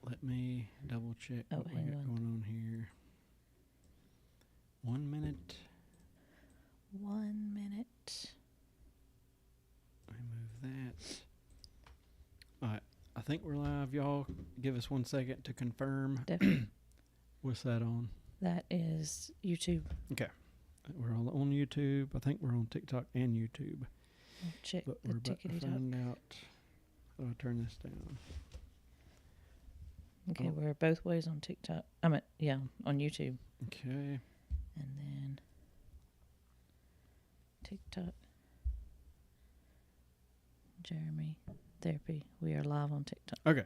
Let me double check Oh, what we hang got on. going on here. 1 minute. 1 minute. Remove that. All right. I think we're live. Y'all give us 1 second to confirm. Definitely. What's that on? That is YouTube. Okay. We're all on YouTube. I think we're on TikTok and YouTube. I'll check But the we're about to tickety top. find out. How do I turn this down? Okay, Oh. we're both ways on TikTok. On YouTube. Okay. And then TikTok. Jeremy Therapy. We are live on TikTok. Okay.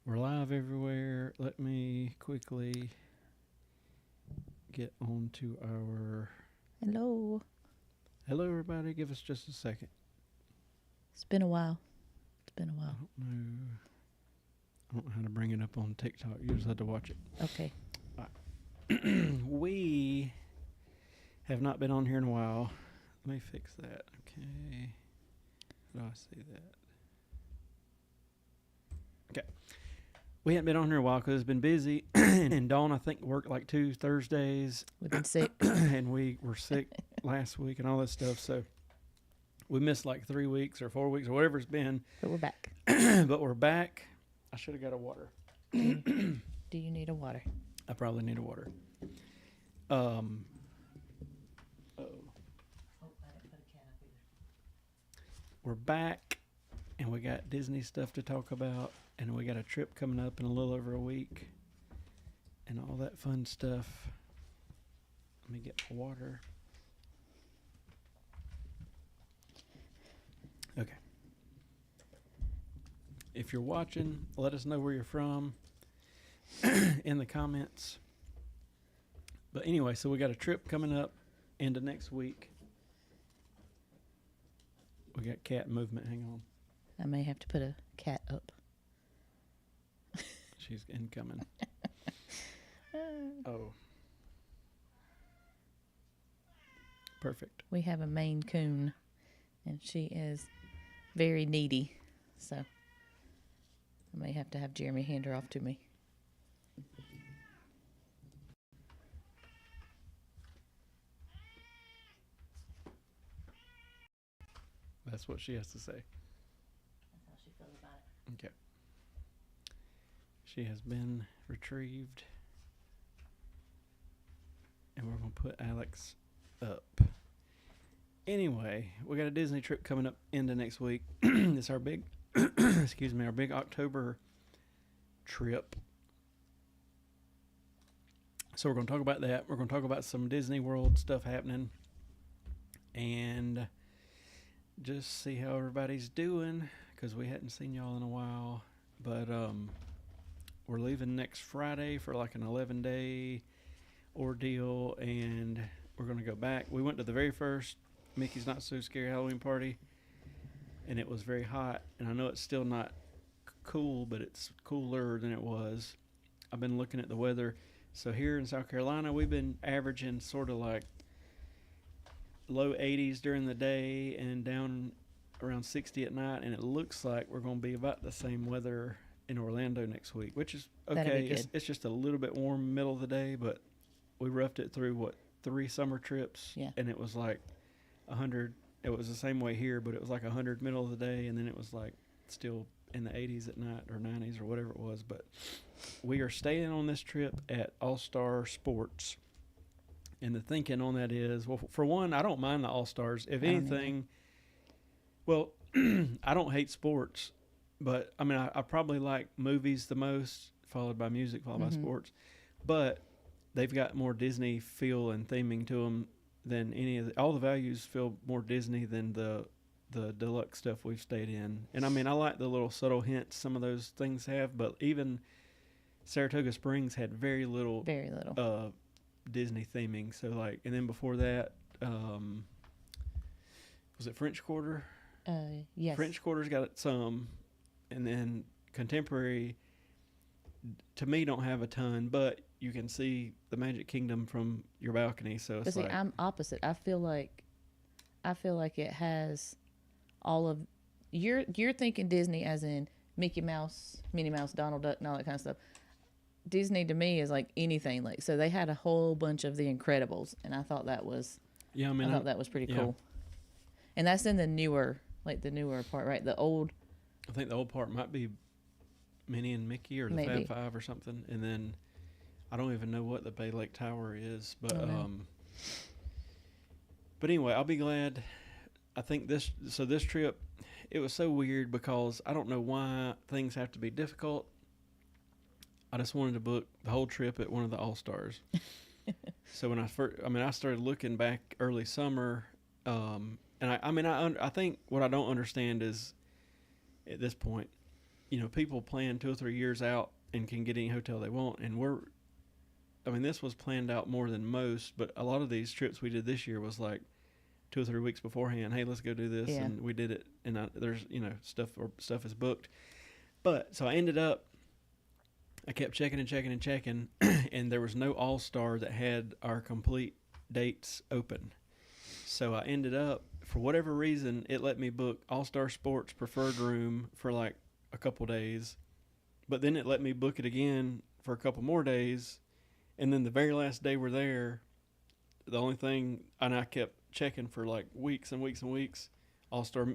We're live everywhere. Let me quickly get on to our... Hello. Hello, everybody. Give us just a second. It's been a while. I don't know how to bring it up on TikTok. You just have to watch it. Okay. We have not been on here in a while. Let me fix that. Okay. How do I see that? Okay. We haven't been on here a while because it's been busy. And Dawn, I think, worked like 2 Thursdays. We've been sick. And we were sick last week and all that stuff. So we missed like 3 weeks or 4 weeks or whatever it's been. But we're back. But we're back. I should have got a water. Do you need a water? I probably need a water. Oh. We're back, and we got Disney stuff to talk about, and we got a trip coming up in a little over a week, and all that fun stuff. Let me get my water. Okay. If you're watching, let us know where you're from in the comments. But anyway, so we got a trip coming up into next week. We got cat movement. Hang on. I may have to put a cat up. She's incoming. Oh. Perfect. We have a Maine Coon, and she is very needy. So I may have to have Jeremy hand her off to me. That's what she has to say. That's how she feels about it. Okay. She has been retrieved. And we're going to put Alex up. Anyway, we got a Disney trip coming up into next week. It's our big, our big October trip. So we're going to talk about that. We're going to talk about some Disney World stuff happening. And just see how everybody's doing, because we hadn't seen y'all in a while. But we're leaving next Friday for like an 11-day ordeal, and we're going to go back. We went to the very first Mickey's Not So Scary Halloween party, and it was very hot. And I know it's still not cool, but it's cooler than it was. I've been looking at the weather. So here in South Carolina, we've been averaging sort of like low 80s during the day and down around 60 at night, and it looks like we're going to be about the same weather in Orlando next week, which is okay. It's just a little bit warm middle of the day, but we roughed it through 3 summer trips, and it was like 100. It was the same way here, but it was like 100 middle of the day, and then it was like still in the 80s at night or 90s or whatever it was. But we are staying on this trip at All-Star Sports. And the thinking on that is, well, for one, I don't mind the All-Stars. If anything, well, I don't hate sports, but I mean, I probably like movies the most, followed by music, followed by sports. But they've got more Disney feel and theming to them than all the values feel more Disney than the deluxe stuff we've stayed in. And I mean, I like the little subtle hints some of those things have, but even Saratoga Springs had very little Disney theming. So like, and then before that, was it French Quarter? Yes. French Quarter's got some, and then Contemporary, to me, don't have a ton, but you can see the Magic Kingdom from your balcony. So it's like, I'm opposite. I feel like it has all of you're thinking Disney as in Mickey Mouse, Minnie Mouse, Donald Duck, and all that kind of stuff. Disney to me is like anything. Like, so they had a whole bunch of The Incredibles, and I thought that was I thought that was pretty cool. And that's in the newer part, right? The old. I think the old part might be Minnie and Mickey or the Maybe. Fab Five or something, and then I don't even know what the Bay Lake Tower is, but but anyway, I'll be glad. I think this trip, it was so weird because I don't know why things have to be difficult. I just wanted to book the whole trip at one of the All-Stars. So when I started looking back early summer, and I think what I don't understand is at this point, people plan 2 or 3 years out and can get any hotel they want, and this was planned out more than most, but a lot of these trips we did this year was like 2 or 3 weeks beforehand. Hey, let's go do this, and we did it, and there's stuff is booked, but so I kept checking and checking and checking, and there was no All-Star that had our complete dates open. So I ended up, for whatever reason, it let me book All-Star Sports preferred room for like a couple days, but then it let me book it again for a couple more days, and then the very last day we're there, the only thing, and I kept checking for like weeks and weeks and weeks, All-Star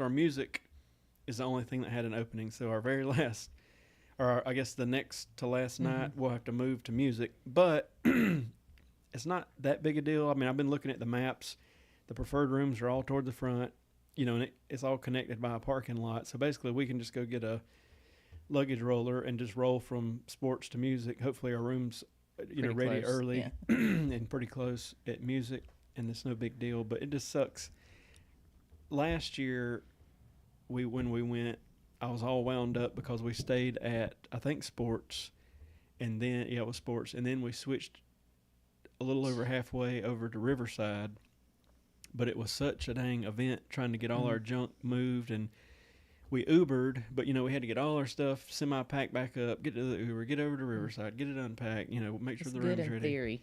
Music is the only thing that had an opening. So our very last, or I guess the next to last night, we'll have to move to music. But it's not that big a deal. I mean, I've been looking at the maps. The preferred rooms are all toward the front, and it's all connected by a parking lot. So basically, we can just go get a luggage roller and just roll from sports to music. Hopefully, our room's ready close, early and pretty close at music, and it's no big deal. But it just sucks. Last year, when we went, I was all wound up because we stayed at, I think, sports, and then it was sports, and then we switched a little over halfway over to Riverside. But it was such a dang event trying to get all our junk moved, and we Ubered, but we had to get all our stuff semi-packed back up, get to the Uber, get over to Riverside, get it unpacked, make sure the room's ready. It's good in theory.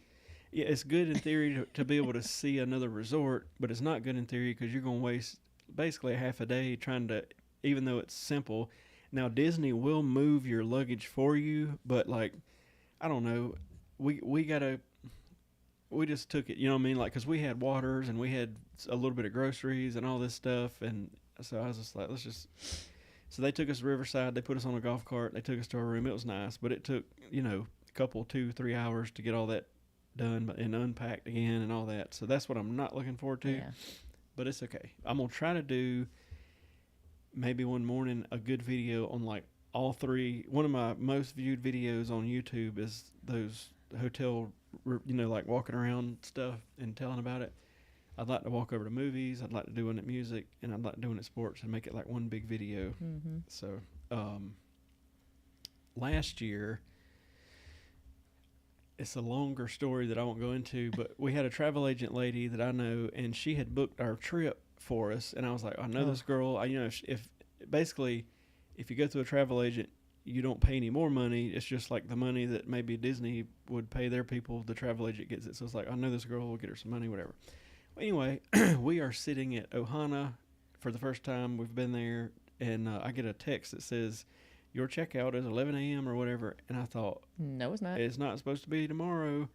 Yeah, it's good in theory to be able to see another resort, but it's not good in theory because you're going to waste basically a half a day trying to, even though it's simple. Now, Disney will move your luggage for you, but like, I don't know, we just took it, like, because we had waters and we had a little bit of groceries and all this stuff, and so I was just like, so they took us to Riverside, they put us on a golf cart, they took us to our room. It was nice, but it took, a couple, 2-3 hours to get all that done and unpacked again and all that. So that's what I'm not looking forward to, but it's okay. I'm going to try to do maybe one morning a good video on like all three. One of my most viewed videos on YouTube is those hotel, like walking around stuff and telling about it. I'd like to walk over to movies. I'd like to do one at music, and I'd like to do one at sports and make it like one big video. So, last year, it's a longer story that I won't go into, but we had a travel agent lady that I know, and she had booked our trip for us. And I was like, I know this girl. If basically, if you go through a travel agent, you don't pay any more money. It's just like the money that maybe Disney would pay their people. The travel agent gets it. So it's like, I know this girl. We'll get her some money, whatever. Well, anyway, we are sitting at Ohana for the first time. We've been there, and I get a text that says, your checkout is 11 a.m. or whatever. And I thought, no, it's not. It's not supposed to be tomorrow.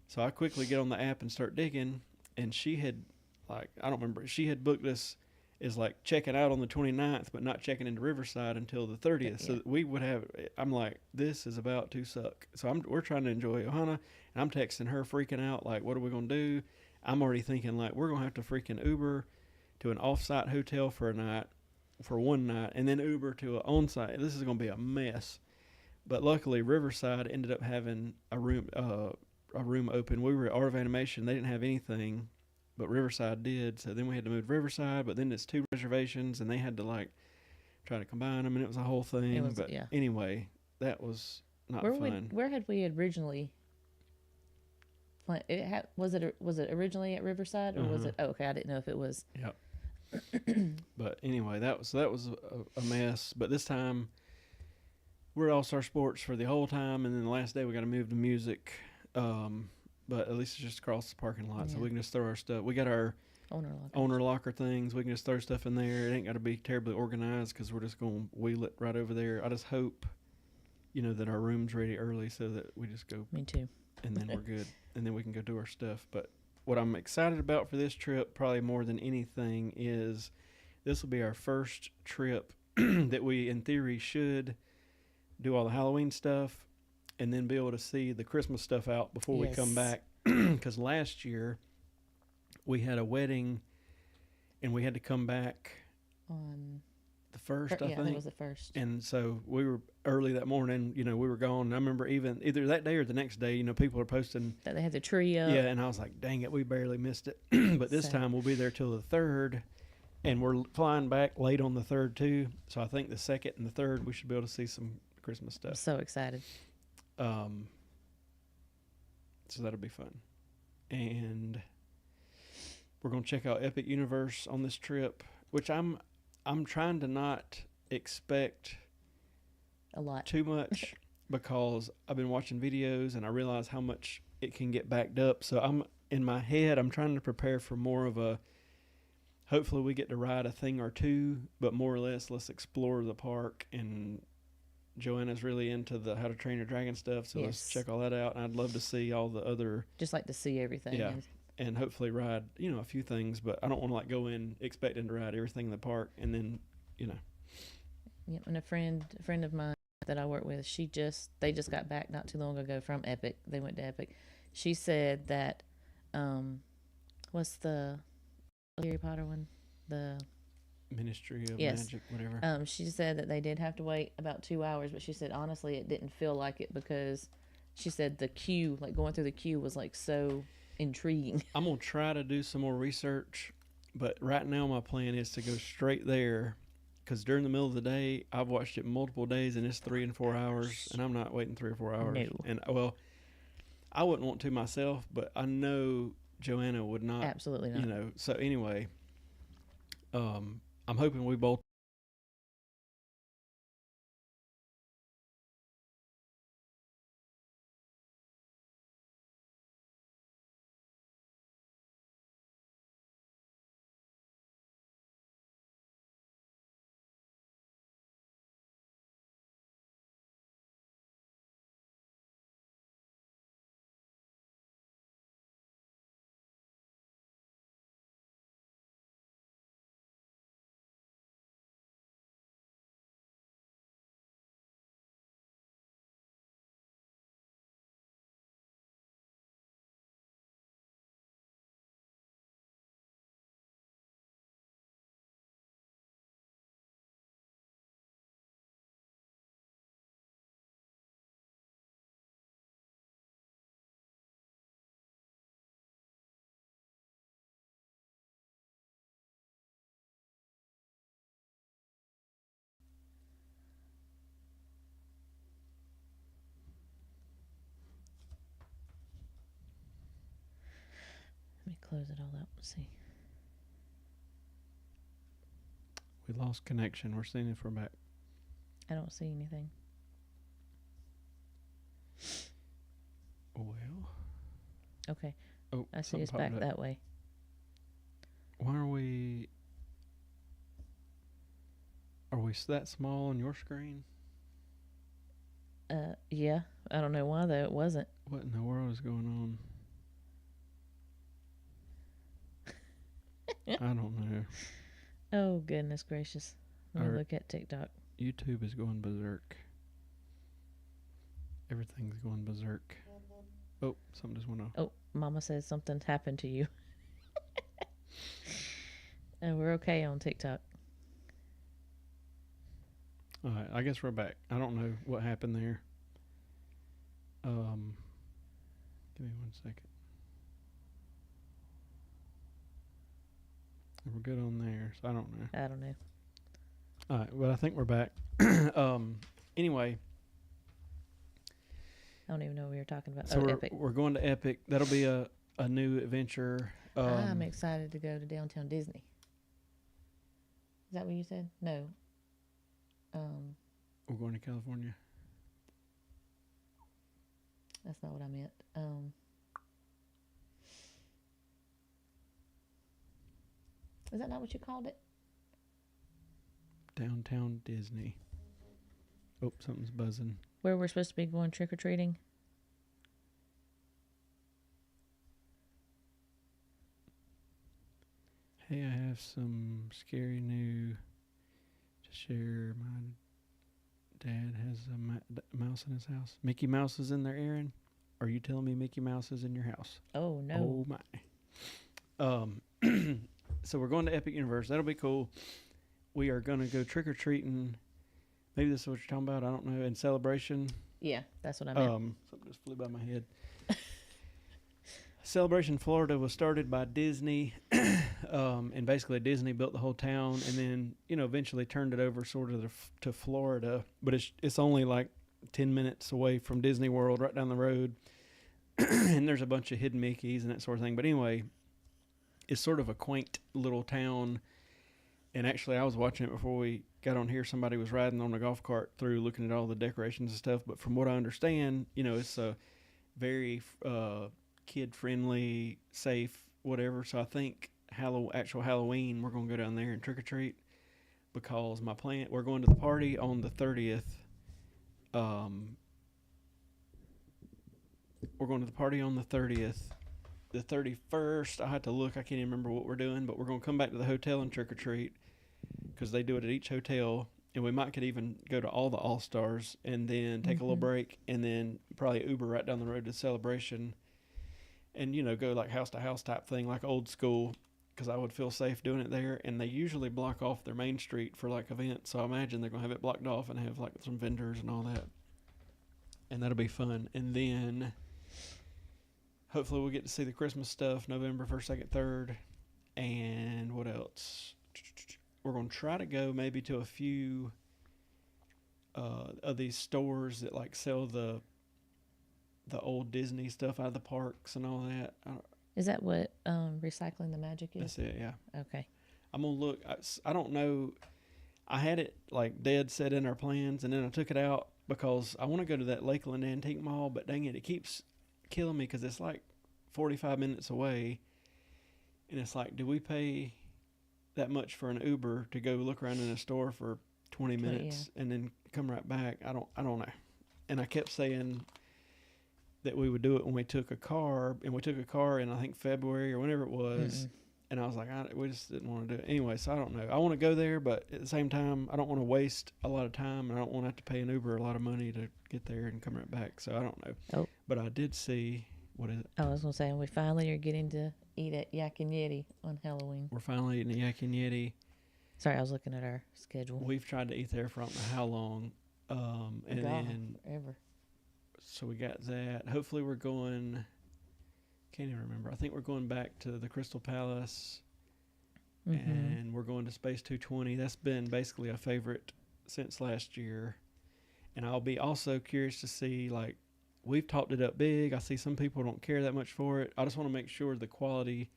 So I quickly get on the app and start digging. And she had, I don't remember, she had booked us as like checking out on the 29th, but not checking into Riverside until the 30th. So we would have, I'm like, this is about to suck. So we're trying to enjoy Ohana, and I'm texting her freaking out, like, what are we going to do? I'm already thinking, like, we're going to have to freaking Uber to an off-site hotel for one night, and then Uber to an on-site. This is going to be a mess. But luckily, Riverside ended up having a room open. We were at Art of Animation. They didn't have anything, but Riverside did. So then we had to move to Riverside, but then it's 2 reservations, and they had to, like, try to combine them, and it was a whole thing. Anyway, that was not fun. Where had we originally... Was it originally at Riverside, or was it? Oh, okay, I didn't know if it was. Yep. But anyway, that was a mess. But this time, we're at All-Star Sports for the whole time, and then the last day we got to move to music. But at least it's just across the parking lot, so we can just throw our stuff. We got our owner locker things. We can just throw stuff in there. It ain't got to be terribly organized because we're just going to wheel it right over there. I just hope, that our room's ready early so that we just go. Me too. And then we're good. And then we can go do our stuff. But what I'm excited about for this trip, probably more than anything, is this will be our first trip that we, in theory, should do all the Halloween stuff and then be able to see the Christmas stuff out before we come back. Because last year we had a wedding and we had to come back on the first, I think. it was the first. And so we were early that morning, we were gone. I remember even either that day or the next day, people are posting that they had the tree up. Yeah, and I was like, dang it, we barely missed it. But this time we'll be there till the 3rd, and we're flying back late on the 3rd too. So I think the 2nd and the 3rd we should be able to see some Christmas stuff. I'm so excited. So that'll be fun. And we're going to check out Epic Universe on this trip, which I'm trying to not expect a lot too much because I've been watching videos and I realize how much it can get backed up. So I'm in my head, I'm trying to prepare for more of a, hopefully we get to ride a thing or two, but more or less let's explore the park. And Joanna's really into the How to Train Your Dragon stuff, so let's check all that out. And I'd love to see all the other, just like to see everything. Yeah, and hopefully ride a few things, but I don't want to go in expecting to ride everything in the park and then Yep. And a friend of mine that I work with, they just got back not too long ago from Epic. They went to Epic. She said that what's the Harry Potter one, the Ministry of Magic, whatever. She said that they did have to wait about 2 hours, but she said honestly it didn't feel like it because she said the queue, like going through the queue, was like so intriguing. I'm gonna try to do some more research, but right now my plan is to go straight there because during the middle of the day I've watched it multiple days and it's 3 and 4 hours, and I'm not waiting 3 or 4 hours. No. And I wouldn't want to myself, but I know Joanna would not. Absolutely not. So anyway, I'm hoping we both. Let me close it all up. Let's see. We lost connection. We're seeing if we're back. I don't see anything. Well. Okay. Oh, I see us back that way. Why are we that small on your screen? Yeah. I don't know why though. It wasn't. What in the world is going on? I don't know. Oh, goodness gracious. Let me look at TikTok. YouTube is going berserk. Everything's going berserk. Oh, something just went off. Oh, Mama says something's happened to you. And we're okay on TikTok. All right, I guess we're back. I don't know what happened there. Give me 1 second. We're good on there, so I don't know. I don't know. All right, well, I think we're back. Anyway. I don't even know what we were talking about. So Epic. We're going to Epic. That'll be a new adventure. I'm excited to go to Downtown Disney. Is that what you said? No. We're going to California. That's not what I meant. Was that not what you called it? Downtown Disney. Oh, something's buzzing. Where we're supposed to be going trick-or-treating? Hey, I have some scary news to share. My dad has a mouse in his house. Mickey Mouse is in there, Aaron? Are you telling me Mickey Mouse is in your house? Oh, no. Oh, my. So we're going to Epic Universe. That'll be cool. We are going to go trick-or-treating. Maybe this is what you're talking about. I don't know. In Celebration. Yeah, that's what I meant. Something just flew by my head. Celebration Florida was started by Disney, and basically Disney built the whole town, and then eventually turned it over sort of to Florida. But it's only like 10 minutes away from Disney World, right down the road, and there's a bunch of hidden Mickeys and that sort of thing. But anyway, it's sort of a quaint little town. And actually, I was watching it before we got on here. Somebody was riding on a golf cart through, looking at all the decorations and stuff. But from what I understand, it's a very kid-friendly, safe, whatever. So I think actual Halloween, we're going to go down there and trick-or-treat because we're going to the party on the 30th. We're going to the party on the 30th. The 31st, I had to look. I can't even remember what we're doing, but we're going to come back to the hotel and trick-or-treat because they do it at each hotel. And we could even go to all the All-Stars and then take a little break and then probably Uber right down the road to Celebration and, go like house to house type thing, like old school, because I would feel safe doing it there. And they usually block off their main street for like events. So I imagine they're going to have it blocked off and have like some vendors and all that. And that'll be fun. And then hopefully we'll get to see the Christmas stuff November 1st, 2nd, 3rd. And what else? We're going to try to go maybe to a few of these stores that like sell the old Disney stuff out of the parks and all that. Is that what Recycling the Magic is? That's it, yeah. Okay. I'm going to look. I don't know. I had it like dead set in our plans, and then I took it out because I want to go to that Lakeland Antique Mall, but dang it keeps killing me because it's like 45 minutes away. And it's like, do we pay that much for an Uber to go look around in a store for 20 minutes and then come right back? I don't know. And I kept saying that we would do it when we took a car, and we took a car in I think February or whenever it was. And I was like, we just didn't want to do it anyway. So I don't know. I want to go there, but at the same time, I don't want to waste a lot of time, and I don't want to have to pay an Uber a lot of money to get there and come right back. So I don't know. Oh. But I did see, what is it? I was going to say, we finally are getting to eat at Yak and Yeti on Halloween. We're finally eating at Yak and Yeti. Sorry, I was looking at our schedule. We've tried to eat there for I don't know how long. Then forever. So we got that. Hopefully we're going, can't even remember. I think we're going back to the Crystal Palace, and we're going to Space 220. That's been basically a favorite since last year. And I'll be also curious to see, like, we've topped it up big. I see some people don't care that much for it. I just want to make sure the quality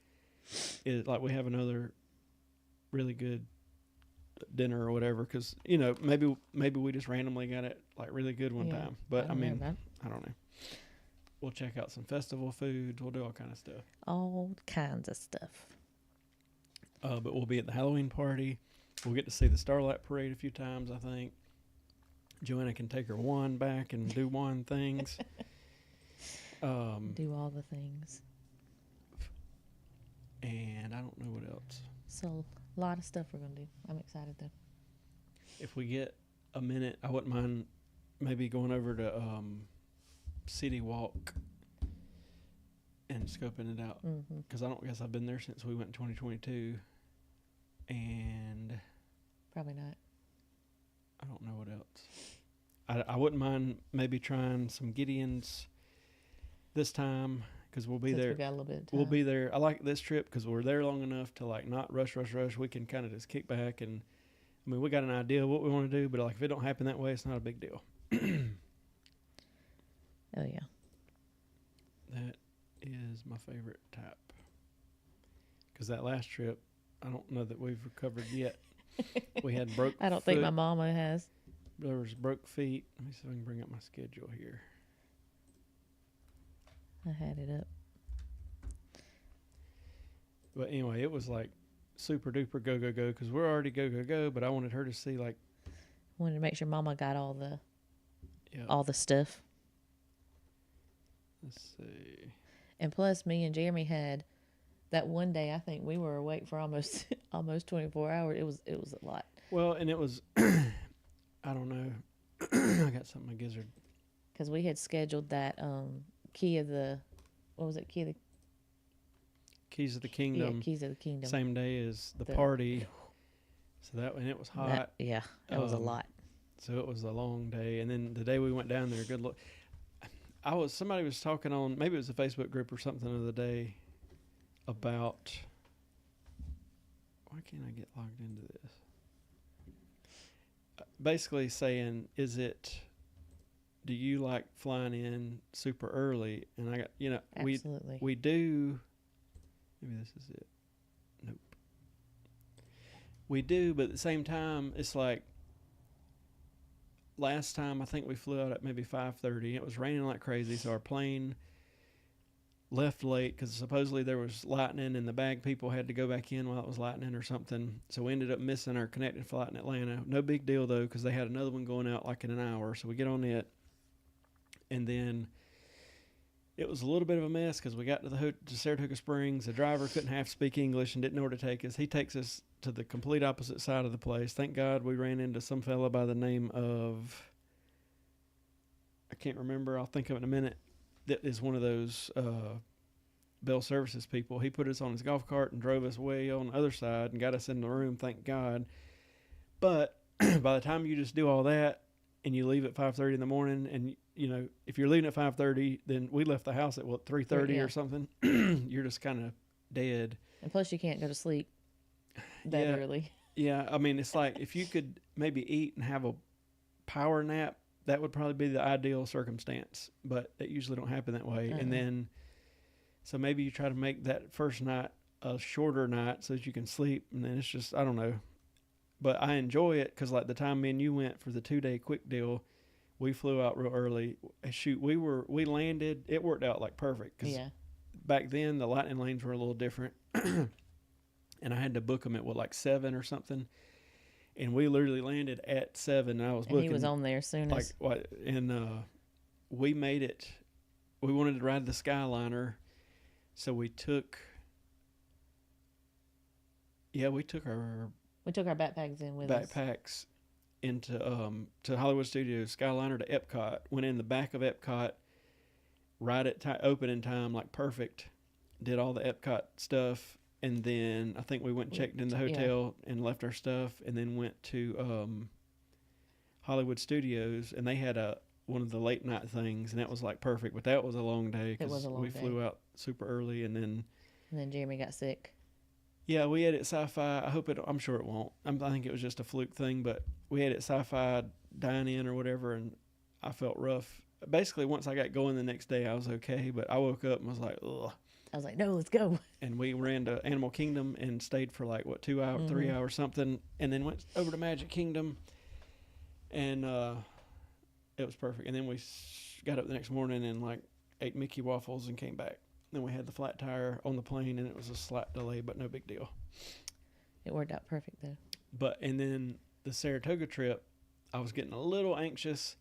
is, like, we have another really good dinner or whatever, because maybe we just randomly got it like really good one time, but I mean I don't know. We'll check out some festival foods. We'll do all kind of stuff. But we'll be at the Halloween party. We'll get to see the Starlight Parade a few times. I think Joanna can take her wand back and do wand things. Do all the things. And I don't know what else. So a lot of stuff we're going to do. I'm excited, though. If we get a minute, I wouldn't mind maybe going over to City Walk and scoping it out. Because I don't guess I've been there since we went in 2022. And probably not. I don't know what else. I wouldn't mind maybe trying some Gideon's this time. Because we'll be Since there. We got a little bit of time. We'll be there. I like this trip because we're there long enough to like not rush. We can kind of just kick back, and I mean we got an idea of what we want to do, but like if it don't happen that way, it's not a big deal. Oh yeah. That is my favorite type. Because that last trip, I don't know that we've recovered yet. We had broke. I don't think my mama has. There was broke feet. Let me see if I can bring up my schedule here. I had it up. But anyway, it was like super duper go go go because we're already go go go. But I wanted her to see like. Wanted to make sure Mama got all the stuff. Let's see. And plus, me and Jeremy had that one day. I think we were awake for almost 24 hours. It was a lot. Well, and it was. I don't know. I got something in my gizzard. Because we had scheduled that Key of the, what was it? Keys of the Kingdom. Yeah, Keys of the Kingdom. Same day as the party. So and it was hot. That was a lot. So it was a long day. And then the day we went down there, good luck. Somebody was talking on, maybe it was a Facebook group or something the other day about, why can't I get logged into this? Basically saying, do you like flying in super early? And I got, Absolutely. we do, maybe this is it. Nope. We do, but at the same time, it's like, last time I think we flew out at maybe 5:30. It was raining like crazy, so our plane left late because supposedly there was lightning and the bag people had to go back in while it was lightning or something. So we ended up missing our connecting flight in Atlanta. No big deal though, because they had another one going out like in an hour. So we get on it, and then it was a little bit of a mess because we got to Saratoga Springs. The driver couldn't half speak English and didn't know where to take us. He takes us to the complete opposite side of the place. Thank God we ran into some fella by the name of, I can't remember, I'll think of it in a minute, that is one of those Bell Services people. He put us on his golf cart and drove us way on the other side and got us in the room, thank God. But by the time you just do all that and you leave at 5:30 in the morning, and if you're leaving at 5:30, then we left the house at 3:30 or something. You're just kind of dead. And plus you can't go to sleep that early. Yeah, I mean, it's like if you could maybe eat and have a power nap, that would probably be the ideal circumstance. But that usually don't happen that way. And then, so maybe you try to make that first night a shorter night so that you can sleep. And then it's just, I don't know. But I enjoy it because like the time me and you went for the 2-day quick deal, we flew out real early. Shoot, we landed. It worked out like perfect. Cause back then the lightning lanes were a little different. And I had to book them at like 7 or something. And we literally landed at 7. And I was booking. And he was on there as soon as. We made it. We wanted to ride the Skyliner. So we took our backpacks in with us. Backpacks into to Hollywood Studios, Skyliner to Epcot. Went in the back of Epcot, right at opening time, like perfect. Did all the Epcot stuff, and then I think we went and checked in the hotel and left our stuff, and then went to Hollywood Studios, and they had one of the late night things, and that was like perfect. But that was a long day because we flew out super early, and then Jeremy got sick. Yeah, we had it Sci-Fi. I'm sure it won't. I think it was just a fluke thing, but we had it Sci-Fi dine-in or whatever, and I felt rough. Basically, once I got going the next day, I was okay, but I woke up and was like, ugh. I was like, no, let's go. And we ran to Animal Kingdom and stayed for like, 2 hours, 3 hours, something, and then went over to Magic Kingdom, and it was perfect. And then we got up the next morning and like ate Mickey waffles and came back. Then we had the flat tire on the plane, and it was a slight delay, but no big deal. It worked out perfect, though. And then the Saratoga trip, I was getting a little anxious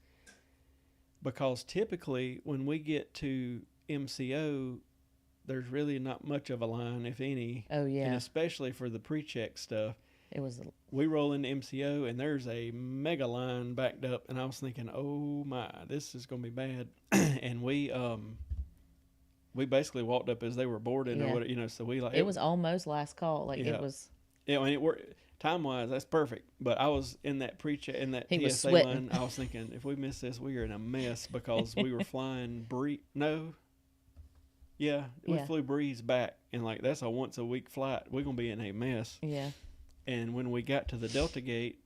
because typically when we get to MCO, there's really not much of a line, if any. Oh, yeah. And especially for the pre-check stuff. We roll into MCO, and there's a mega line backed up, and I was thinking, oh, my, this is going to be bad. And we basically walked up as they were boarded, or what, so we like. It was almost last call, it was. Yeah, I mean, it worked time wise. That's perfect. But I was in that in that he TSA line. I was thinking, if we miss this, we are in a mess because we were flying we flew Breeze back, and like that's a once a week flight. We're gonna be in a mess. Yeah. And when we got to the Delta Gate,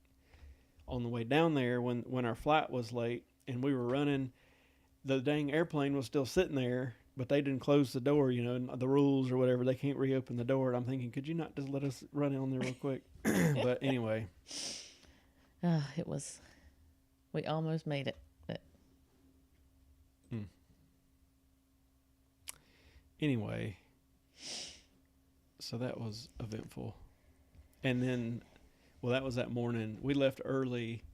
on the way down there, when our flight was late and we were running, the dang airplane was still sitting there. But they didn't close the door, and the rules or whatever. They can't reopen the door. And I'm thinking, could you not just let us run in on there real quick? But anyway. It was, we almost made it. But. Anyway, so that was eventful. And then, well, that was that morning. We left early.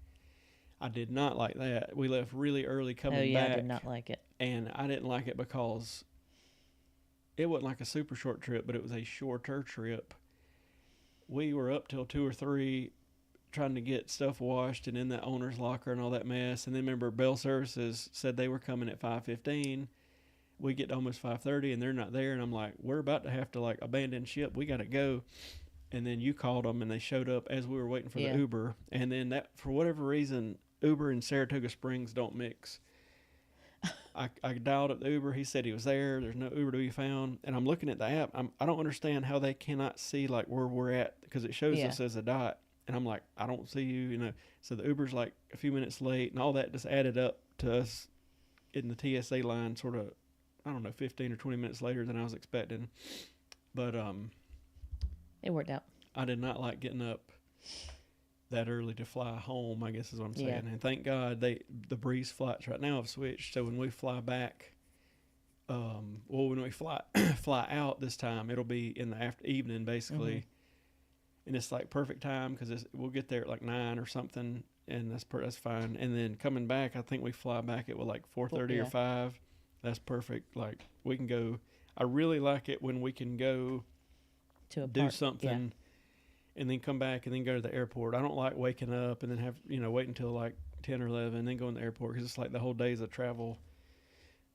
I did not like that. We left really early coming back. I did not like it. And I didn't like it because it wasn't like a super short trip, but it was a shorter trip. We were up till 2 or 3 trying to get stuff washed and in the owner's locker and all that mess. And then remember, Bell Services said they were coming at 5:15. We get to almost 5:30 and they're not there. And I'm like, we're about to have to like abandon ship. We got to go. And then you called them and they showed up as we were waiting for the Uber. And then that, for whatever reason, Uber and Saratoga Springs don't mix. I dialed up the Uber. He said he was there. There's no Uber to be found. And I'm looking at the app. I don't understand how they cannot see like where we're at because it shows us as a dot. And I'm like, I don't see you, you know. So the Uber's like a few minutes late, and all that just added up to us in the TSA line sort of, I don't know, 15 or 20 minutes later than I was expecting. But it worked out. I did not like getting up that early to fly home, I guess is what I'm saying. Yeah. And thank God the Breeze flights right now have switched. So when we fly back, when we fly out this time, it'll be in the evening basically. Mm-hmm. And it's like perfect time because we'll get there at like 9 or something, and that's fine. And then coming back, I think we fly back at like 4:30 or 5. That's perfect. Like we can go. I really like it when we can go to do something, and then come back and then go to the airport. I don't like waking up and then have wait until like 10 or 11 and then go in the airport because it's like the whole day is a travel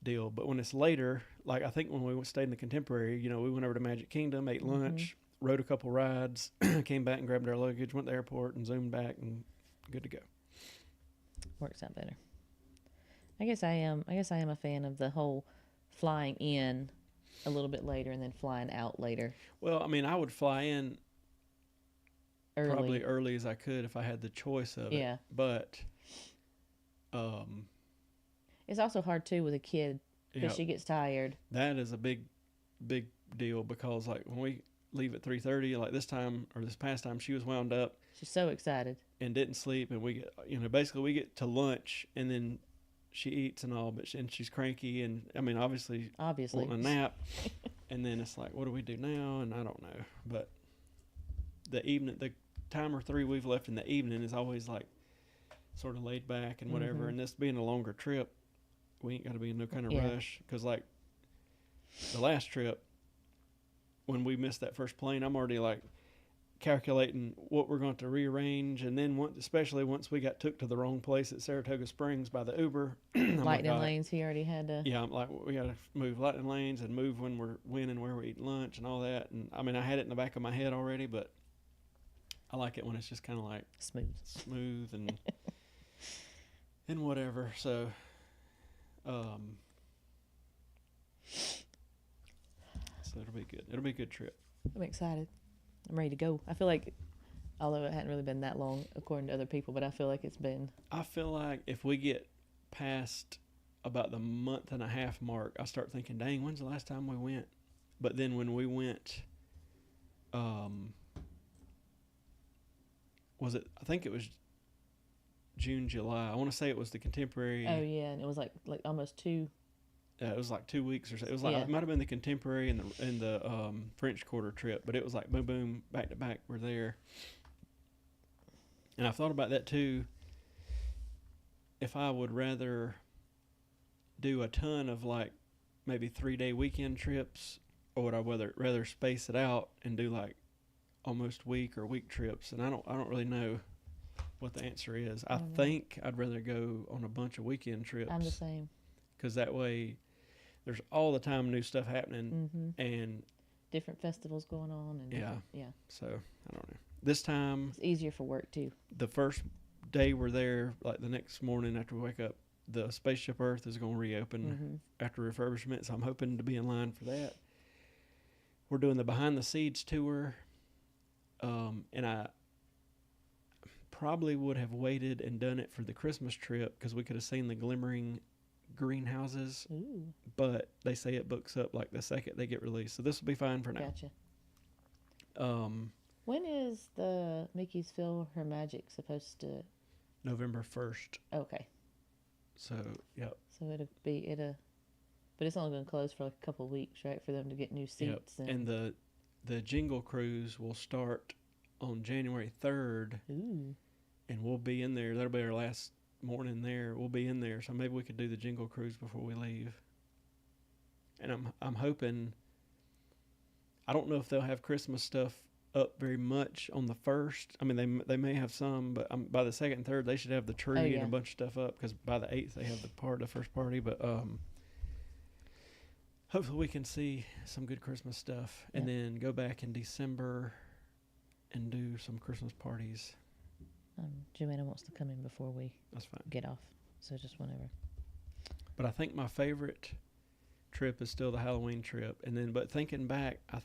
deal. But when it's later, like I think when we stayed in the Contemporary, we went over to Magic Kingdom, ate lunch. Rode a couple rides, came back and grabbed our luggage, went to the airport and zoomed back and good to go. Works out better. I guess I am a fan of the whole flying in a little bit later and then flying out later. Well, I mean, I would fly in probably early as I could if I had the choice of it. But it's also hard too with a kid because she gets tired. That is a big deal because like when we leave at 3:30 like this past time she was wound up, she's so excited and didn't sleep, and we get basically we get to lunch and then she eats and all, but and she's cranky, and I mean obviously wanting a nap. And then it's like, what do we do now? And I don't know, but the time or 3 we've left in the evening is always like sort of laid back and whatever. And this being a longer trip, we ain't got to be in no kind of rush because like the last trip, when we missed that first plane, I'm already like calculating what we're going to rearrange. And then especially once we got took to the wrong place at Saratoga Springs by the Uber. Lightning lanes, he already had to. Yeah, I'm like, we got to move lightning lanes and move when and where we eat lunch and all that. And I mean, I had it in the back of my head already, but I like it when it's just kind of like smooth and and whatever. So, so it'll be good. It'll be a good trip. I'm excited. I'm ready to go. I feel like, although it hadn't really been that long according to other people, but I feel like it's been. I feel like if we get past about the month and a half mark, I start thinking, dang, when's the last time we went? But then when we went, I think it was June, July. I want to say it was the Contemporary. Oh yeah, and it was like almost 2. It was like 2 weeks or so. It was like it might have been the Contemporary and the French Quarter trip, but it was like boom, boom, back to back. We're there, and I've thought about that too. If I would rather do a ton of like maybe 3-day weekend trips, or would I rather space it out and do like almost week or week trips? And I don't really know what the answer is. I think I'd rather go on a bunch of weekend trips. I'm the same. Because that way, there's all the time new stuff happening and different festivals going on. And yeah. So I don't know. This time it's easier for work too. The first day we're there, like the next morning after we wake up, the Spaceship Earth is going to reopen after refurbishment. So I'm hoping to be in line for that. We're doing the Behind the Seeds tour, and I probably would have waited and done it for the Christmas trip because we could have seen the glimmering greenhouses. Ooh. But they say it books up like the second they get released, so this will be fine for now. Gotcha. When is the Mickey's Fill Her Magic supposed to? November 1st. Okay. So yep. So but it's only going to close for like a couple of weeks, right, for them to get new seats. Yep. And the Jingle Cruise will start on January 3rd. Ooh. And we'll be in there. That'll be our last morning there. We'll be in there, so maybe we could do the Jingle Cruise before we leave. And I'm hoping. I don't know if they'll have Christmas stuff up very much on the 1st. I mean, they may have some, but by the 2nd and 3rd they should have the tree and a bunch of stuff up, because by the 8th they have the first party. But hopefully we can see some good Christmas stuff, and then go back in December and do some Christmas parties. Joanna wants to come in before we get off, so just whenever. But I think my favorite trip is still the Halloween trip, and then but thinking back, I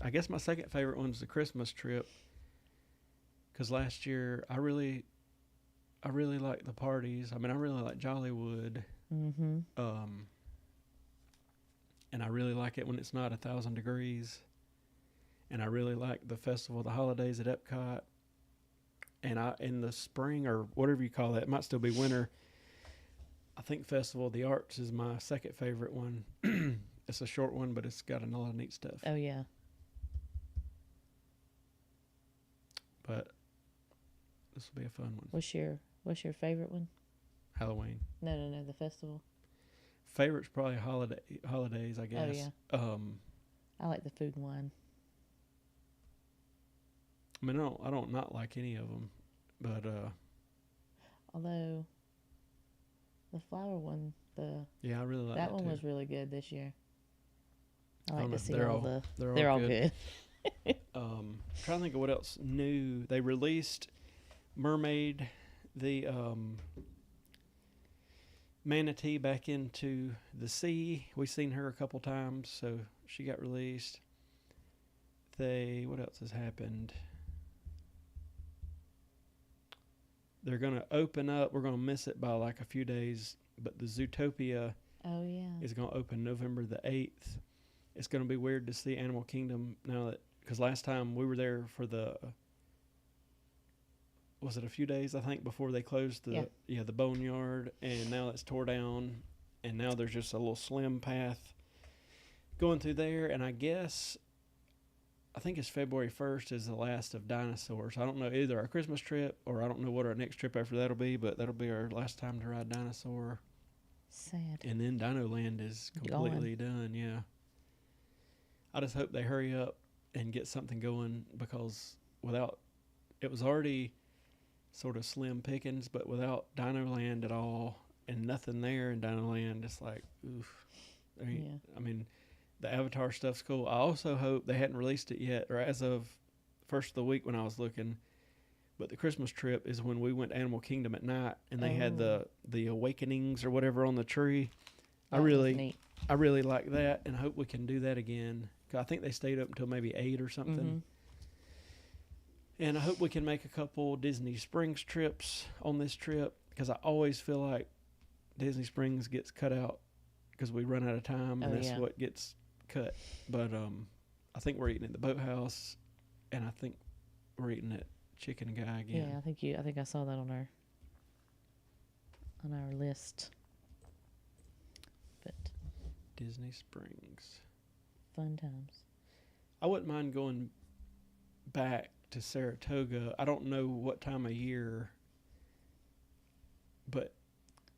guess my second favorite one's the Christmas trip, because last year I really liked the parties. I mean, I really like Jollywood, and I really like it when it's not 1,000 degrees, and I really like the Festival of the Holidays at Epcot. And in the spring, or whatever you call that, it might still be winter, I think Festival of the Arts is my second favorite one. It's a short one, but it's got a lot of neat stuff. Oh, yeah. But this will be a fun one. What's your favorite one? Halloween. No, the festival. Favorite's probably holidays, I guess. Oh, yeah. I like the food and wine. I mean, I don't not like any of them, but although the flower one, I really like that one too. Was really good this year. I like to see they're all good. Trying to think of what else new. They released Mermaid, the manatee, back into the sea. We've seen her a couple times, so she got released. What else has happened? They're going to open up. We're going to miss it by like a few days, but the Zootopia is going to open November the 8th. It's going to be weird to see Animal Kingdom now, because last time we were there for was it a few days, I think, before they closed the boneyard, and now it's tore down, and now there's just a little slim path going through there, and I think it's February 1st is the last of dinosaurs. I don't know, either our Christmas trip, or I don't know what our next trip after that'll be, but that'll be our last time to ride dinosaur. Sad. And then Dino Land is completely done, yeah. I just hope they hurry up and get something going, because it was already sort of slim pickings, but without Dino Land at all and nothing there in Dino Land, it's like, oof. I mean, the Avatar stuff's cool. I also hope they hadn't released it yet, or as of first of the week when I was looking, but the Christmas trip is when we went to Animal Kingdom at night, and they had the Awakenings or whatever on the tree. I really like that, and I hope we can do that again. 'Cause I think they stayed up until maybe 8 or something. And I hope we can make a couple Disney Springs trips on this trip, because I always feel like Disney Springs gets cut out because we run out of time, and that's what gets cut. But I think we're eating at the Boathouse, and I think we're eating at Chicken Guy again. Yeah, I think I saw that on our list. But Disney Springs, fun times. I wouldn't mind going back to Saratoga. I don't know what time of year, but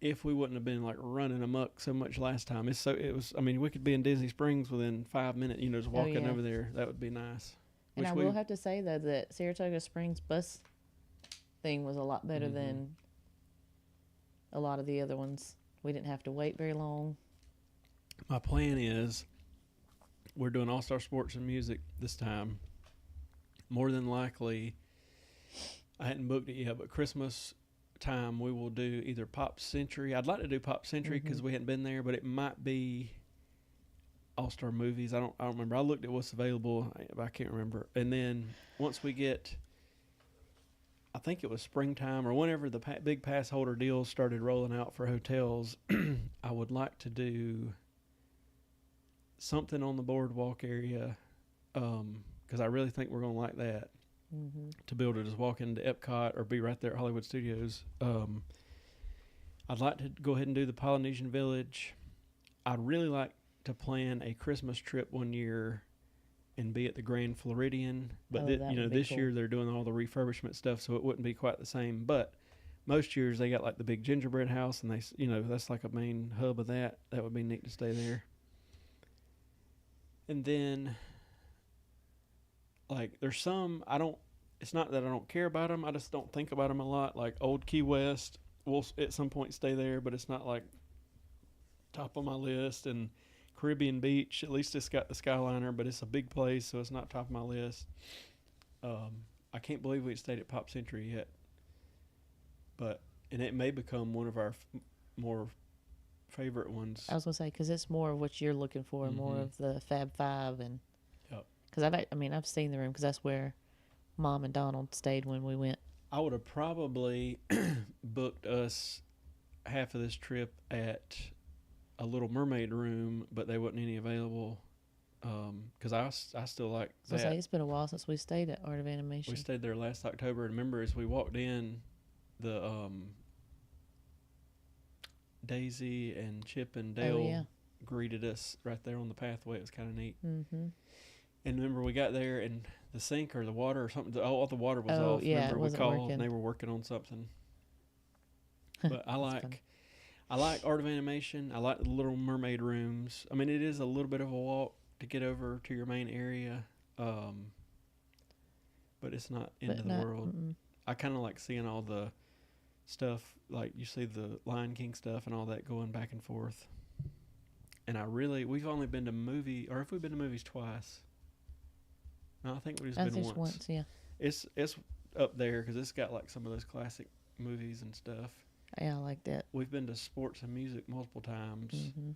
if we wouldn't have been like running amok so much last time, I mean, we could be in Disney Springs within 5 minutes, just walking over there. That would be nice. And I will have to say, though, that Saratoga Springs bus thing was a lot better than a lot of the other ones. We didn't have to wait very long. My plan is we're doing All-Star Sports and Music this time. More than likely, I hadn't booked it yet, but Christmas time we will do either Pop Century. I'd like to do Pop Century because we hadn't been there, but it might be All-Star Movies. I don't remember. I looked at what's available, but I can't remember. And then once we get, I think it was springtime or whenever the big pass holder deals started rolling out for hotels, I would like to do something on the boardwalk area, because I really think we're going to like that. To be able to just walk into Epcot or be right there at Hollywood Studios. I'd like to go ahead and do the Polynesian Village. I'd really like to plan a Christmas trip one year and be at the Grand Floridian. But Oh, that would be this cool. year they're doing all the refurbishment stuff, so it wouldn't be quite the same. But most years they got like the big gingerbread house, and that's like a main hub of that. That would be neat to stay there. And then, like, there's some it's not that I don't care about them. I just don't think about them a lot. Like Old Key West, we'll at some point stay there, but it's not like top of my list. And Caribbean Beach, at least it's got the Skyliner, but it's a big place, so it's not top of my list. I can't believe we stayed at Pop Century yet, and it may become one of our more favorite ones. I was gonna say, because it's more of what you're looking for, more of the Fab Five, and because I've seen the room, because that's where Mom and Donald stayed when we went. I would have probably booked us half of this trip at a Little Mermaid room, but there wasn't any available. Because I still like that. Say, it's been a while since we stayed at Art of Animation. We stayed there last October, and remember as we walked in, the Daisy and Chip and Dale greeted us right there on the pathway. It was kind of neat. Mm-hmm. And remember, we got there, and the sink or the water or something, all the water was off. Yeah, remember, it wasn't we called working. and they were working on something. But I like Art of Animation. I like the Little Mermaid rooms. I mean, it is a little bit of a walk to get over to your main area, but it's not end of the world. Mm-mm. I kind of like seeing all the stuff, like you see the Lion King stuff and all that going back and forth. And we've only been to if we've been to movies twice. No, I think we've just been once. Yeah. It's up there because it's got like some of those classic movies and stuff. Yeah, I like that. We've been to sports and music multiple times. Mm-hmm.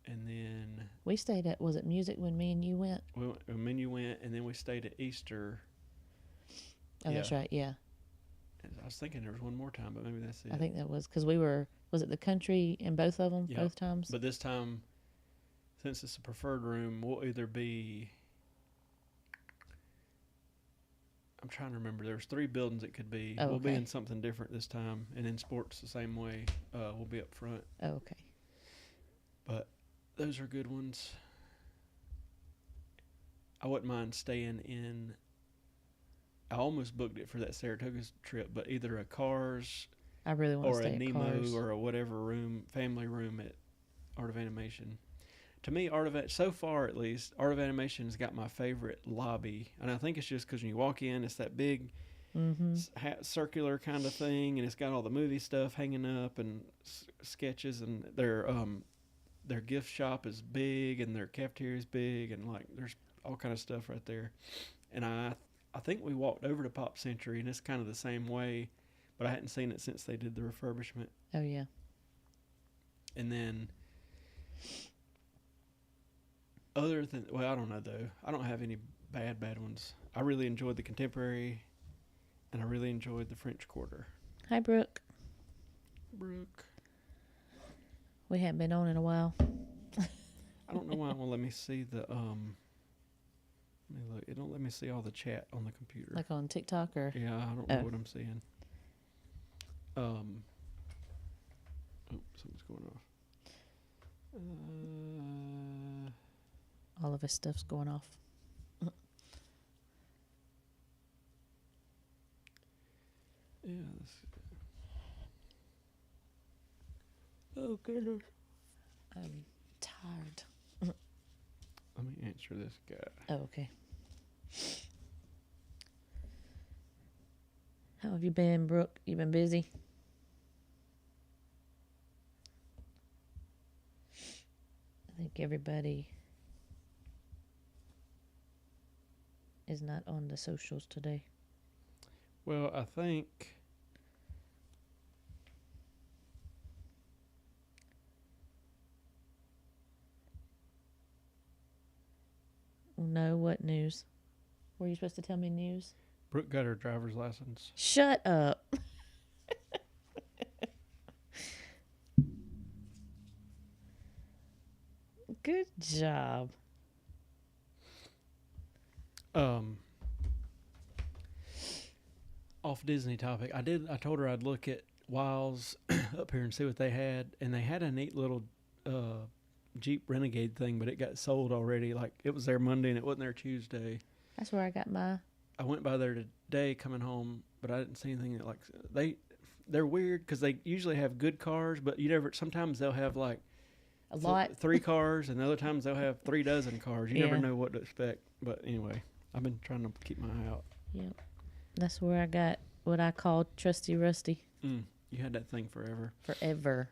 And then we stayed at, was it music when me and you went? When you went, and then we stayed at Easter. Oh, that's right, yeah. I was thinking there was one more time, but maybe that's it. I think that was because was it the country in both of them, both times? But this time, since it's a preferred room, we'll either be, I'm trying to remember, there's 3 buildings it could be. We'll be in something different this time, and in sports the same way. We'll be up front. Oh, okay. But those are good ones. I wouldn't mind staying in, I almost booked it for that Saratoga trip, but either a Cars I really want to stay or a at Nemo Cars. or a whatever room, family room at Art of Animation. To me, so far at least, Art of Animation has got my favorite lobby. And I think it's just because when you walk in, it's that big circular kind of thing, and it's got all the movie stuff hanging up and sketches, and their gift shop is big, and their cafeteria is big, and like there's all kind of stuff right there. And I think we walked over to Pop Century, and it's kind of the same way, but I hadn't seen it since they did the refurbishment. Oh, yeah. And then, other than, I don't know, though. I don't have any bad ones. I really enjoyed the Contemporary, and I really enjoyed the French Quarter. Hi, Brooke. Brooke. We haven't been on in a while. I don't know why it won't let me see the, let me look. It don't let me see all the chat on the computer. Like on TikTok or? Yeah, I don't know what I'm seeing. Something's going off. All of his stuff's going off. Yeah. Oh, goodness. I'm tired. Let me answer this guy. Oh, okay. How have you been, Brooke? You been busy? I think everybody is not on the socials today. Well, I think No, what news? Were you supposed to tell me news? Brooke got her driver's license. Shut up. Good job. Off Disney topic, I told her I'd look at Wiles up here and see what they had, and they had a neat little Jeep Renegade thing, but it got sold already. Like, it was there Monday and it wasn't there Tuesday. That's where I got my. I went by there today coming home, but I didn't see anything that, like, they're weird because they usually have good cars, but sometimes they'll have like A lot. 3 cars, and other times they'll have 3 dozen cars. You never know what to expect. But anyway, I've been trying to keep my eye out. Yep. That's where I got what I call Trusty Rusty. You had that thing forever. Forever.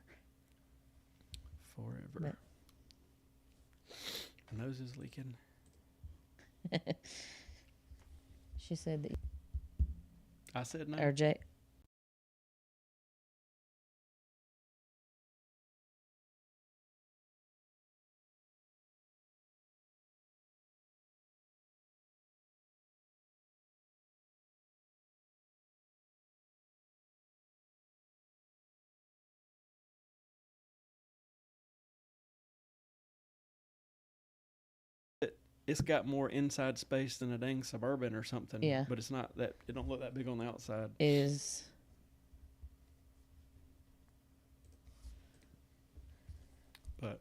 My nose is leaking. She said that. I said no. Or Jay. It's got more inside space than a dang Suburban or something. Yeah. But it's not that. It don't look that big on the outside. Is. But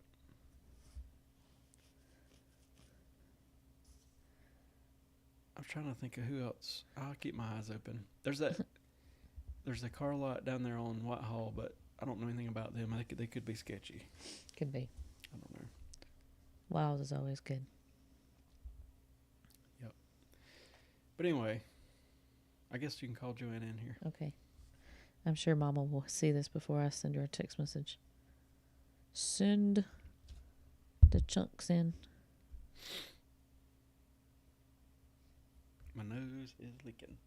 I'm trying to think of who else. I'll keep my eyes open. There's a car lot down there on Whitehall, but I don't know anything about them. They could be sketchy. Could be. I don't know. Wild is always good. Yep. But anyway, I guess you can call Joanna in here. Okay. I'm sure Mama will see this before I send her a text message. Send the chunks in. My nose is leaking.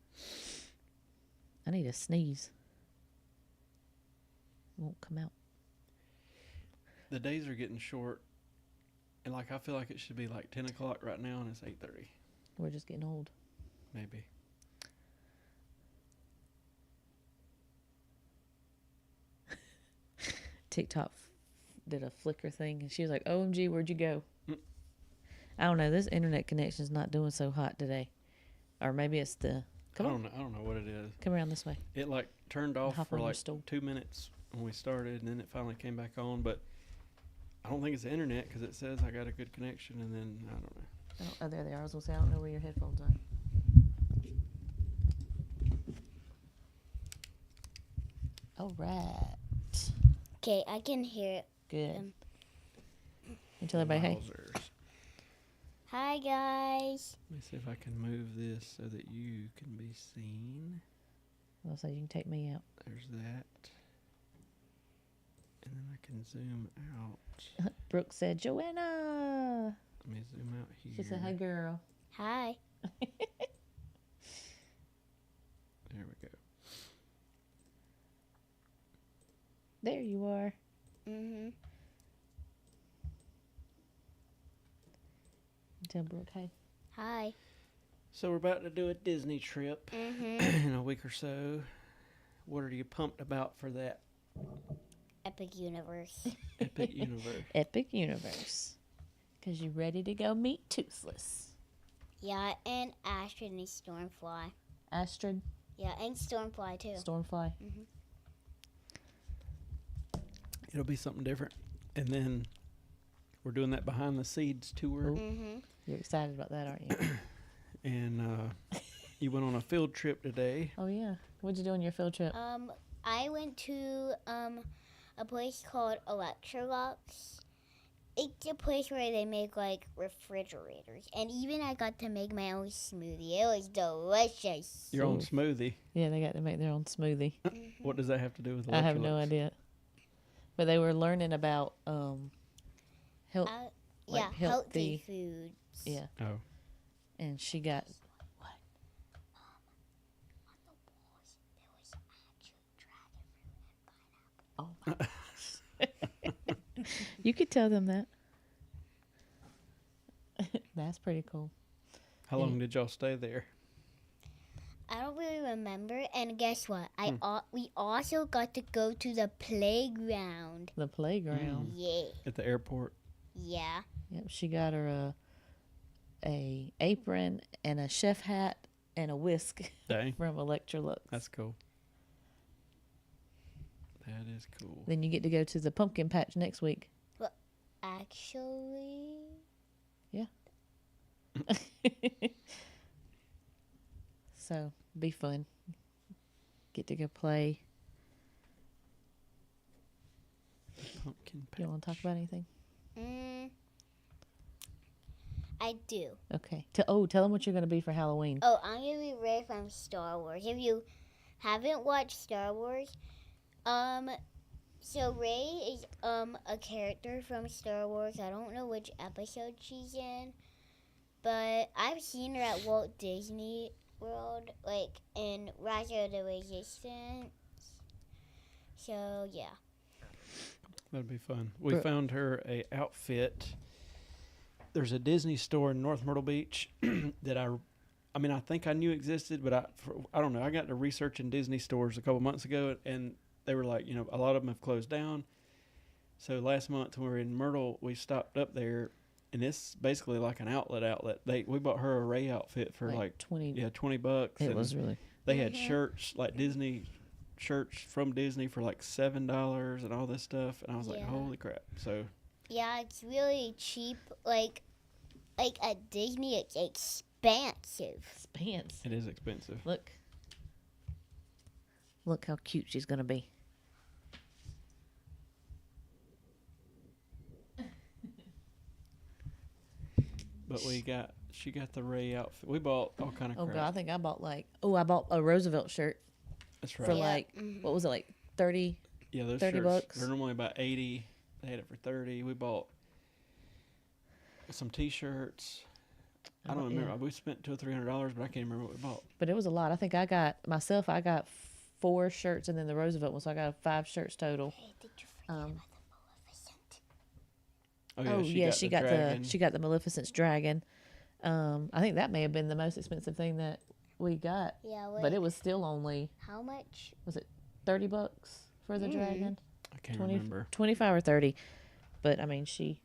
I need a sneeze. It won't come out. The days are getting short, and like I feel like it should be like 10 o'clock right now, and it's 8:30. We're just getting old. Maybe. TikTok did a flicker thing, and she was like, "OMG, where'd you go?" I don't know. This internet connection's not doing so hot today, or maybe it's the. I don't know what it is. Come around this way. It like turned off Hop for on your like stool. 2 minutes when we started, and then it finally came back on. But I don't think it's the internet because it says I got a good connection, and then I don't know. Oh, there they are. I was gonna say I don't know where your headphones are. All right. Okay, I can hear it. Good. You tell everybody, hey. Wowzers. Hi, guys. Let me see if I can move this so that you can be seen. I'll say you can take me out. There's that. And then I can zoom out. Brooke said, Joanna. Let me zoom out here. She said, hey, girl. Hi. There we go. There you are. Mm-hmm. Tell Brooke, hey. Hi. So we're about to do a Disney trip in a week or so. What are you pumped about for that? Epic Universe. Epic Universe. Epic Universe. Because you ready to go meet Toothless. Yeah, and Astrid and Stormfly. Astrid. Yeah, and Stormfly, too. Stormfly. Mm-hmm. It'll be something different. And then we're doing that Behind the Seeds tour. Mm-hmm. You're excited about that, aren't you? And you went on a field trip today. Oh, yeah. What'd you do on your field trip? I went to a place called Electrolux. It's a place where they make, like, refrigerators. And even I got to make my own smoothie. It was delicious. Your own smoothie. Yeah, they got to make their own smoothie. What does that have to do with Electrolux? I have no idea. But they were learning about health. Yeah, like healthy foods. Yeah. Oh. And she got what? On the walls, there was actually dragon fruit and pineapple. Oh my gosh. You could tell them that. That's pretty cool. How long did y'all stay there? I don't really remember. And guess what? We also got to go to the playground. The playground. Yeah. At the airport? Yeah. Yep. She got her a apron and a chef hat and a whisk Dang. from Electrolux. That's cool. That is cool. Then you get to go to the pumpkin patch next week. Well, Actually, So, be fun. Get to go play. Pumpkin patch. You want to talk about anything? I do. Okay. Tell them what you're going to be for Halloween. Oh, I'm gonna be Rey from Star Wars. If you haven't watched Star Wars, so Rey is a character from Star Wars. I don't know which episode she's in, but I've seen her at Walt Disney World, like in Rise of the Resistance. So yeah. That'd be fun. We found her a outfit. There's a Disney store in North Myrtle Beach that I mean, I think I knew existed, but I don't know. I got to researching Disney stores a couple months ago, and they were like, a lot of them have closed down. So last month when we were in Myrtle, we stopped up there, and it's basically like an outlet. We bought her a Rey outfit for like $20. It was really. They had shirts, like Disney shirts from Disney for like $7 and all this stuff, and I was like, holy crap. So yeah, it's really cheap. Like at Disney, it's expensive. It is expensive. Look how cute she's gonna be. But she got the Rey outfit. We bought all kind of crap. Oh God, I think I bought I bought a Roosevelt shirt. That's right. For what was it, like 30? Yeah, those 30 shirts, bucks. they're normally about 80. They had it for 30. We bought some T-shirts. I don't remember. We spent $200 or $300, but I can't remember what we bought. But it was a lot. I think I got 4 shirts, and then the Roosevelt one, so I got 5 shirts total. Hey, did you forget about the Maleficent? She got the Maleficent's dragon. I think that may have been the most expensive thing that we got. Yeah, wait. But it was still only, How much? was it $30 for the dragon? I can't remember. 25 or 30. But I mean, we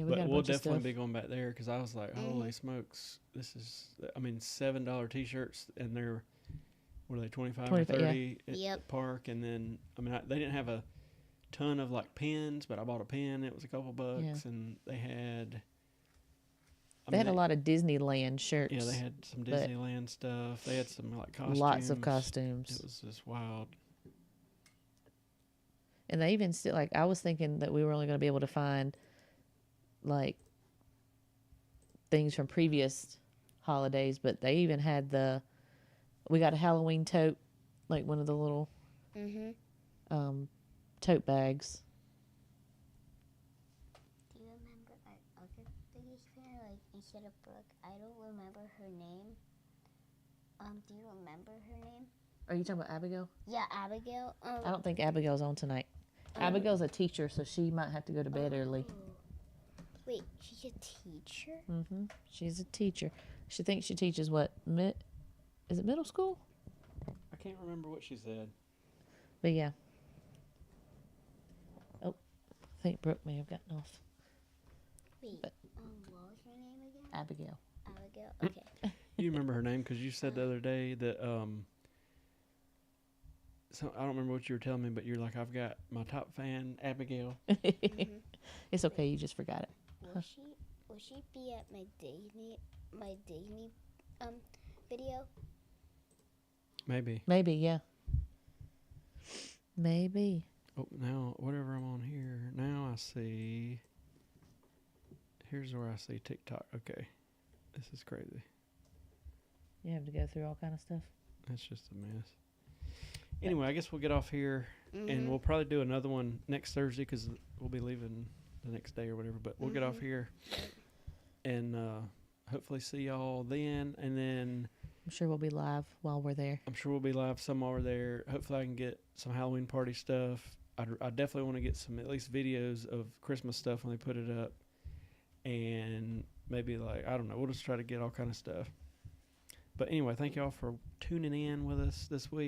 But got a we'll bunch of definitely stuff. be going back there because I was like, holy smokes, this is, $7 T-shirts, and they're, what are they, 25 or 30 at the park. And then, they didn't have a ton of like pens, but I bought a pen. It was a couple bucks, and they had. They had a lot of Disneyland shirts. Yeah, they had some Disneyland stuff. They had some like costumes. Lots of costumes. It was just wild. And they even still, I was thinking that we were only going to be able to find like things from previous holidays, but they even had we got a Halloween tote, like one of the little tote bags. Do you remember our other biggest fan? Like instead of Brooke, I don't remember her name. Do you remember her name? Are you talking about Abigail? Yeah, Abigail. I don't think Abigail's on tonight. Abigail's a teacher, so she might have to go to bed early. Wait, she's a teacher? Mm-hmm. She's a teacher. She thinks she teaches what? Is it middle school? I can't remember what she said. But yeah. Oh, I think Brooke may have gotten off. Wait, what was her name again? Abigail. Abigail, okay. You remember her name because you said the other day that so I don't remember what you were telling me, but you're like, I've got my top fan, Abigail. It's okay, you just forgot it. Will she be at my Disney video? Maybe. Maybe, yeah. Maybe. Oh, now whatever I'm on here, now I see. Here's where I see TikTok. Okay, this is crazy. You have to go through all kind of stuff. It's just a mess. Anyway, I guess we'll get off here, and we'll probably do another one next Thursday because we'll be leaving the next day or whatever. But we'll get off here, and hopefully see y'all then. And then I'm sure we'll be live while we're there. I'm sure we'll be live some while we're there. Hopefully I can get some Halloween party stuff. I definitely want to get some at least videos of Christmas stuff when they put it up, and maybe I don't know. We'll just try to get all kind of stuff. But anyway, thank y'all for tuning in with us this week.